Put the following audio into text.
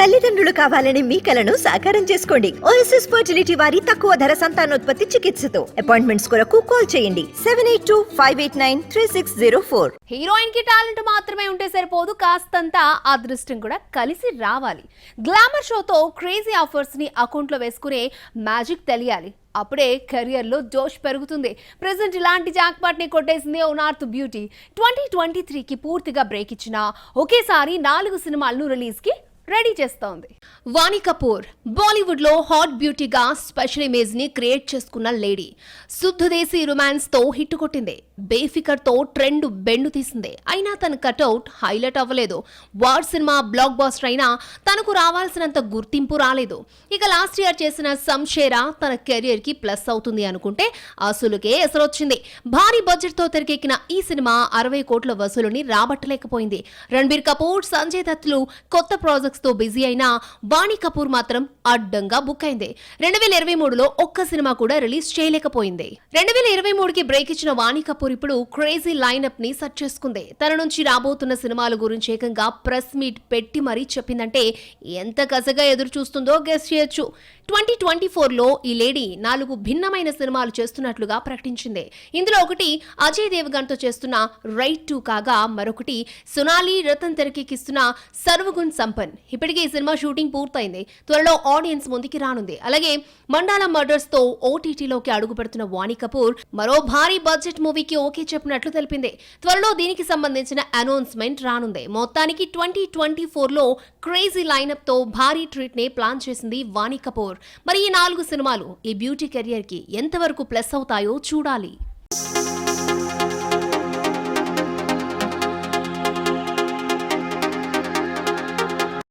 తల్లిదండ్రులు కావాలని మీ కలను సాకారం చేసుకోండి. ఓఎస్ఎస్ ఫర్టిలిటీ వారి తక్కువ ధర సంతానోత్పత్తి చికిత్సతో అపాయింట్మెంట్స్ కొరకు కాల్ చేయండి 7825893604. హీరోయిన్ కి టాలెంట్ మాత్రమే ఉంటే సరిపోదు, కాస్తంత అదృష్టం కూడా కలిసి రావాలి. గ్లామర్ షోతో క్రేజీ ఆఫర్స్ ని అకౌంట్ లో వేసుకునే మ్యాజిక్ తెలియాలి. అప్పుడే కెరియర్ లో జోష్ పెరుగుతుంది. ప్రెసెంట్ ఇలాంటి జాక్పాట్ ని కొట్టేసింది ఓ నార్త్ బ్యూటీ. 2023కి పూర్తిగా బ్రేక్ ఇచ్చిన ఒకేసారి 4 సినిమాలను రిలీజ్ కి రెడీ చేస్తోంది. వాణి కపూర్ బాలీవుడ్ లో హాట్ బ్యూటీగా స్పెషల్ ఇమేజ్ ని క్రియేట్ చేసుకున్న లేడీ. శుద్ధ దేశీ రొమాన్స్ తో హిట్ కొట్టింది. బేఫికర్ తో ట్రెండ్ బెండు తీసింది. అయినా తన కట్అవుట్ హైలైట్ అవ్వలేదు. వార్ సినిమా బ్లాక్ బాస్టర్ అయినా తనకు రావాల్సినంత గుర్తింపు రాలేదు. ఇక లాస్ట్ ఇయర్ చేసిన సంషేరా తన కెరియర్ కి ప్లస్ అవుతుంది అనుకుంటే అసలుకే ఎసరొచ్చింది. భారీ బడ్జెట్ తో తెరకెక్కిన ఈ సినిమా 60 కోట్ల వసూలుని రాబట్టలేకపోయింది. రణబీర్ కపూర్, సంజయ్ దత్లు కొత్త ప్రాజెక్ట్స్ తో బిజీ అయినా వాణి కపూర్ మాత్రం అడ్డంగా బుక్ అయింది. 2023లో ఒక్క సినిమా కూడా రిలీజ్ చేయలేకపోయింది. 2023కి బ్రేక్ ఇచ్చిన వాణి కపూర్ ఇప్పుడు క్రేజీ లైనప్ ని సెట్ చేసుకుంది. తన నుంచి రాబోతున్న సినిమాల గురించి ఏకంగా ప్రెస్ మీట్ పెట్టి మరీ చెప్పిందంటే ఎంత కసగా ఎదురు చూస్తుందో గెస్ చేయొచ్చు. 2024లో ఈ లేడీ 4 భిన్నమైన సినిమాలు చేస్తున్నట్లుగా ప్రకటించింది. ఇందులో ఒకటి అజయ్ దేవగన్ తో చేస్తున్న రైట్ 2 కాగా మరొకటి సోనాలి రతన్ తెరకెక్కిస్తున్న సర్వగుణ్ సంపన్. ఇప్పటికే ఈ సినిమా షూటింగ్ పూర్తయింది. త్వరలో ఆడియన్స్ ముందుకి రానుంది. అలాగే మండాల మర్డర్స్ తో ఓటీటీలోకి అడుగు పెడుతున్న వాణి కపూర్ మరో భారీ బడ్జెట్ మూవీకి ఓకే చెప్పినట్లు తెలిపింది. త్వరలో దీనికి సంబంధించిన అనౌన్స్మెంట్ రానుంది. మొత్తానికి 2024లో క్రేజీ లైనప్ తో భారీ ట్రీట్ నే ప్లాన్ చేసింది వాణి కపూర్. మరి ఈ 4 సినిమాలు ఈ బ్యూటీ కెరియర్ కి ఎంతవరకు ప్లస్ అవుతాయో చూడాలి.